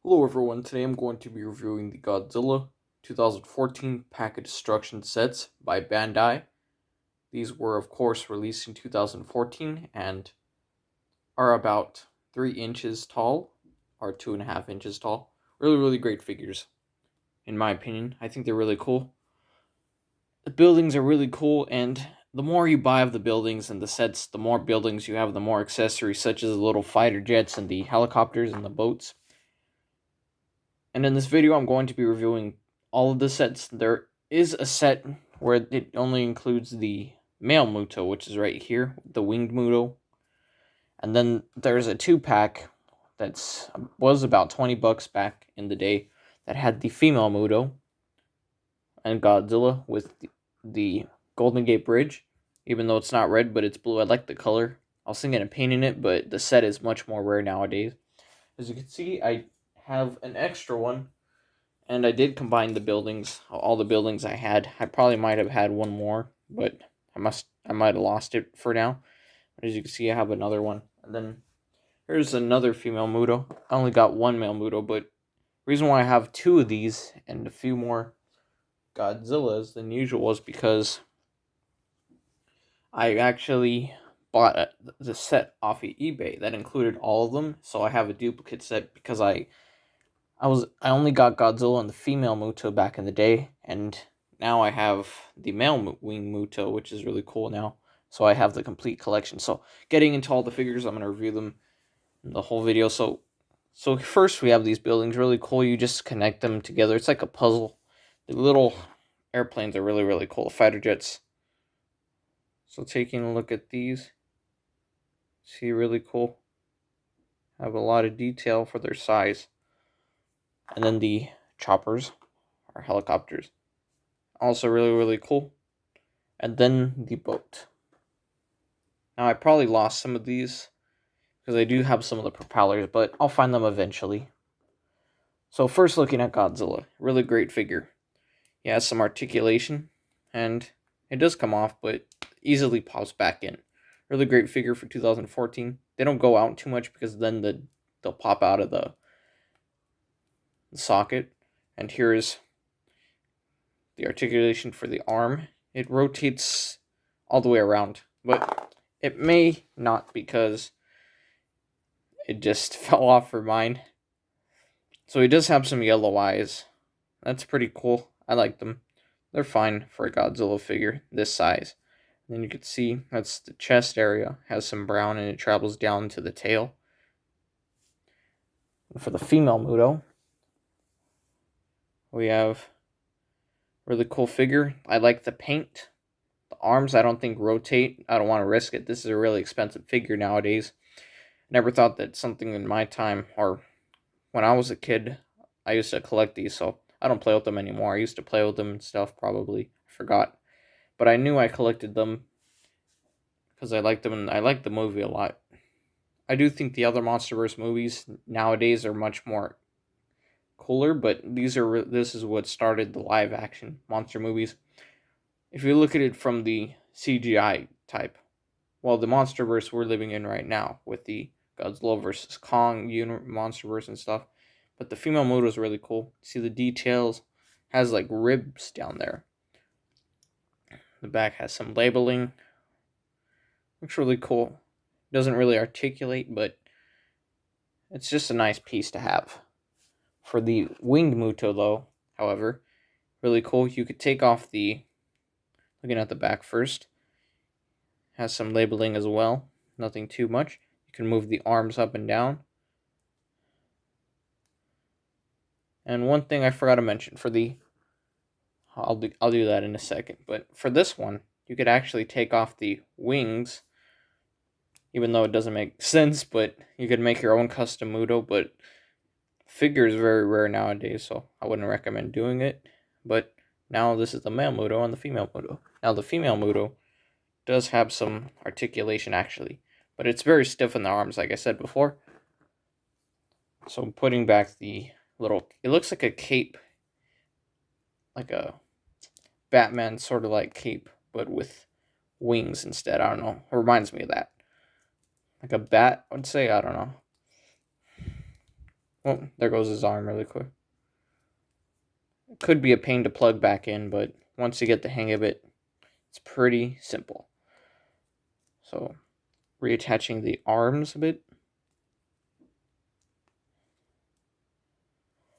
Hello everyone, today I'm going to be reviewing the Godzilla 2014 Pack of Destruction sets by Bandai. These were of course released in 2014 and are about 3 inches tall, or 2.5 inches tall. Really great figures, in my opinion. I think they're really cool. The buildings are really cool, and the more you buy of the buildings and the sets, the more buildings you have, the more accessories such as the little fighter jets and the helicopters and the boats. And in this video, I'm going to be reviewing all of the sets. There is a set where it only includes the male Muto, which is right here, the winged Muto. And then there's a 2-pack that was about $20 back in the day that had the female Muto and Godzilla with the Golden Gate Bridge. Even though it's not red, but it's blue. I like the color. I was thinking of painting it, but the set is much more rare nowadays. As you can see, I have an extra one. And I did combine the buildings, all the buildings I had. I probably might have had one more, but I might have lost it for now. But as you can see, I have another one. And then here's another female Muto. I only got one male Muto, but the reason why I have 2 of these and a few more Godzillas than usual is because I actually bought the set off of eBay that included all of them. So I have a duplicate set because I only got Godzilla and the female Muto back in the day, and now I have the male wing Muto, which is really cool now. So I have the complete collection. So getting into all the figures, I'm gonna review them in the whole video. So first we have these buildings, really cool. You just connect them together. It's like a puzzle. The little airplanes are really cool. The fighter jets. So taking a look at these, see, really cool. Have a lot of detail for their size. And then the choppers, or helicopters, also really cool. And then the boat. Now I probably lost some of these because I do have some of the propellers, but I'll find them eventually. So first, looking at Godzilla, really great figure. He has some articulation, and it does come off, but easily pops back in. Really great figure for 2014. They don't go out too much because then they'll pop out of the socket. And here's the articulation for the arm. It rotates all the way around, but it may not because it just fell off for mine. So he does have some yellow eyes. That's pretty cool. I like them. They're fine for a Godzilla figure this size. And then you can see that's the chest area. Has some brown and it travels down to the tail. And for the female Muto, we have really cool figure. I like the paint. The arms I don't think rotate. I don't want to risk it. This is a really expensive figure nowadays. Never thought that something in my time, or when I was a kid, I used to collect these, so I don't play with them anymore. I used to play with them and stuff, probably. I forgot. But I knew I collected them because I liked them, and I liked the movie a lot. I do think the other MonsterVerse movies nowadays are much more cooler, but this is what started the live action monster movies. If you look at it from the CGI type, well, the MonsterVerse we're living in right now with the Godzilla vs. Kong MonsterVerse and stuff, but the female Muto is really cool. See the details, has like ribs down there. The back has some labeling. Looks really cool. Doesn't really articulate, but it's just a nice piece to have. For the winged Muto, though, however, really cool. You could take off looking at the back first, has some labeling as well. Nothing too much. You can move the arms up and down. And one thing I forgot to mention for I'll do that in a second. But for this one, you could actually take off the wings, even though it doesn't make sense. But you could make your own custom Muto. But figure is very rare nowadays, so I wouldn't recommend doing it. But now this is the male Muto and the female Muto. Now the female Muto does have some articulation actually, but it's very stiff in the arms, like I said before. So I'm putting back the it looks like a cape, like a Batman sort of like cape, but with wings instead. I don't know. It reminds me of that. Like a bat, I would say. I don't know. Well, there goes his arm really quick. It could be a pain to plug back in, but once you get the hang of it, it's pretty simple. So, reattaching the arms a bit.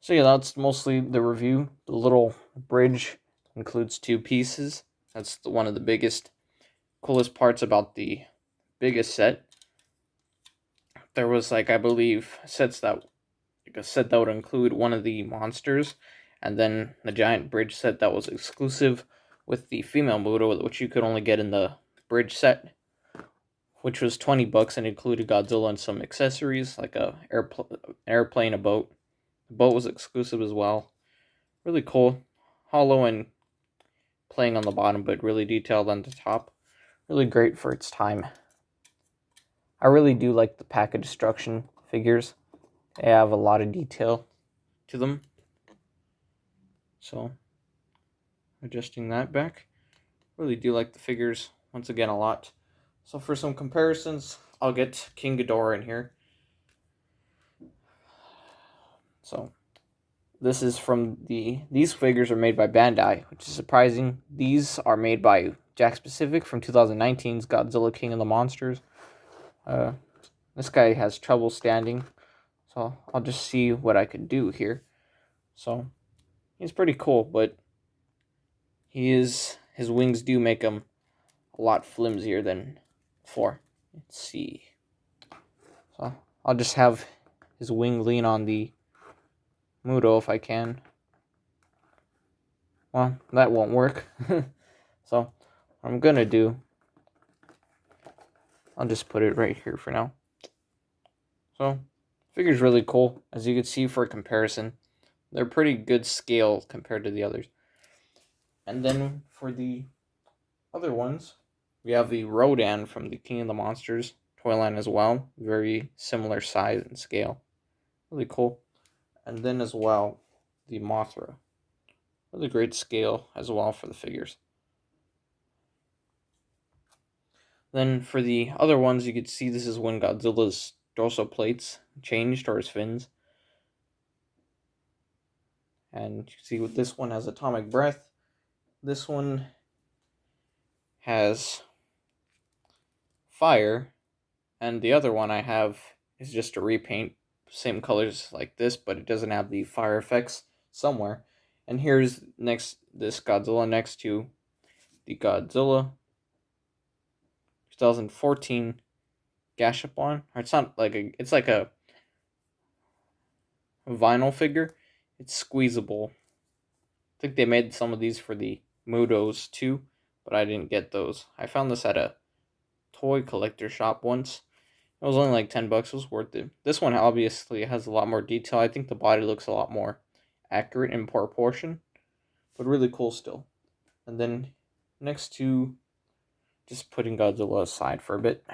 So yeah, that's mostly the review. The little bridge includes 2 pieces. That's one of the biggest, coolest parts about the biggest set. There was I believe, a set that would include one of the monsters, and then the giant bridge set that was exclusive with the female Muto, which you could only get in the bridge set, which was $20 and included Godzilla and some accessories like an airplane, a boat. The boat was exclusive as well. Really cool. Hollow and playing on the bottom, but really detailed on the top. Really great for its time. I really do like the Pack of Destruction figures. They have a lot of detail to them. So, adjusting that back. Really do like the figures, once again, a lot. So for some comparisons, I'll get King Ghidorah in here. So, this is from these figures are made by Bandai, which is surprising. These are made by Jack Pacific from 2019's Godzilla King of the Monsters. This guy has trouble standing, so I'll just see what I could do here. So, he's pretty cool, but his wings do make him a lot flimsier than before. Let's see. So, I'll just have his wing lean on the Muto if I can. Well, that won't work. So, what I'm gonna do, I'll just put it right here for now. So, figure's really cool. As you can see, for comparison, they're pretty good scale compared to the others. And then for the other ones, we have the Rodan from the King of the Monsters toy line as well. Very similar size and scale. Really cool. And then as well, the Mothra. Really great scale as well for the figures. Then for the other ones, you can see this is when Godzilla's dorsal plates changed, or his fins. And you see with this one has atomic breath. This one has fire. And the other one I have is just a repaint. Same colors like this, but it doesn't have the fire effects somewhere. And here's this Godzilla next to the Godzilla 2014 Gashapon. Or it's not like it's like a vinyl figure. It's squeezable. I think they made some of these for the Mutos too, but I didn't get those. I found this at a toy collector shop once. It was only like $10. It was worth it. This one obviously has a lot more detail. I think the body looks a lot more accurate in proportion, but really cool still. And then next to, just putting Godzilla aside for a bit,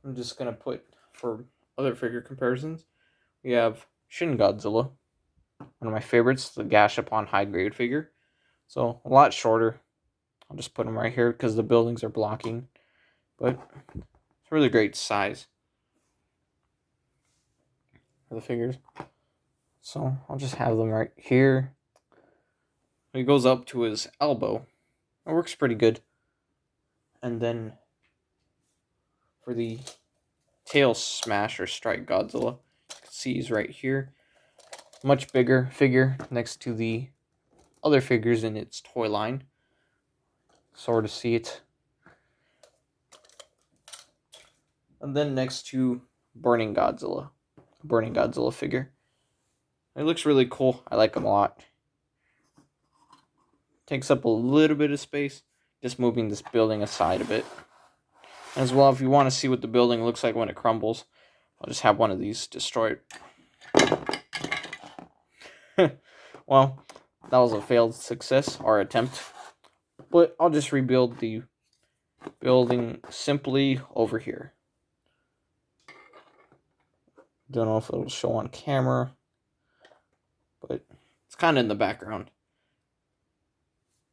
I'm just going to put, for other figure comparisons, we have Shin Godzilla, one of my favorites, the Gashapon high grade figure. So a lot shorter. I'll just put him right here because the buildings are blocking, but it's really great size for the figures. So I'll just have them right here. It goes up to his elbow. It works pretty good. And then for the tail smash or strike Godzilla, you can see he's right here. Much bigger figure next to the other figures in its toy line. Sort of see it. And then next to Burning Godzilla figure. It looks really cool. I like him a lot. Takes up a little bit of space, just moving this building aside a bit. As well, if you want to see what the building looks like when it crumbles, I'll just have one of these destroyed. Well, that was a failed success or attempt. But I'll just rebuild the building simply over here. Don't know if it'll show on camera, but it's kind of in the background.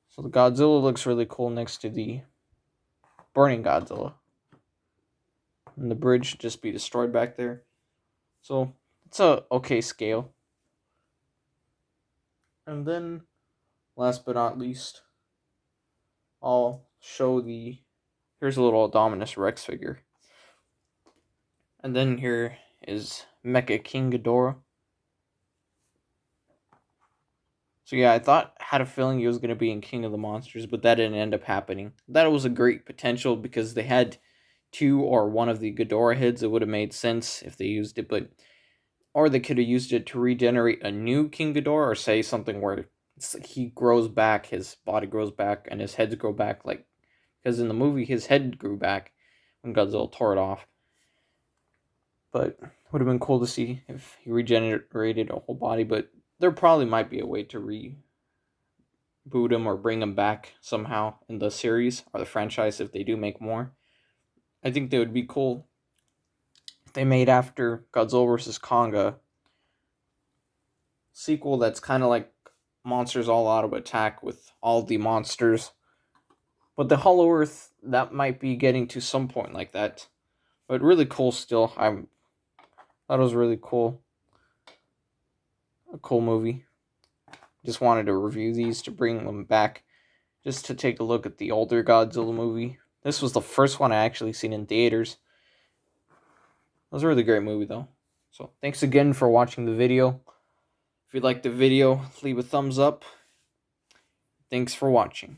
So the Godzilla looks really cool next to the Burning Godzilla. And the bridge just be destroyed back there. So it's a okay scale. And then, last but not least, I'll show here's a little Dominus Rex figure. And then here is Mecca King Ghidorah. So yeah, had a feeling he was going to be in King of the Monsters, but that didn't end up happening. That was a great potential because they had two or one of the Ghidorah heads. It would have made sense if they used it, or they could have used it to regenerate a new King Ghidorah, or say something where he grows back, his body grows back, and his heads grow back, like, because in the movie his head grew back when Godzilla tore it off. But it would have been cool to see if he regenerated a whole body, but there probably might be a way to reboot him or bring him back somehow in the series or the franchise if they do make more. I think they would be cool if they made after Godzilla vs. Kong sequel that's kind of like Monsters All Out of Attack with all the monsters. But the Hollow Earth, that might be getting to some point like that. But really cool still. I thought it was really cool. A cool movie. Just wanted to review these to bring them back. Just to take a look at the older Godzilla movie. This was the first one I actually seen in theaters. It was a really great movie though. So thanks again for watching the video. If you liked the video, leave a thumbs up. Thanks for watching.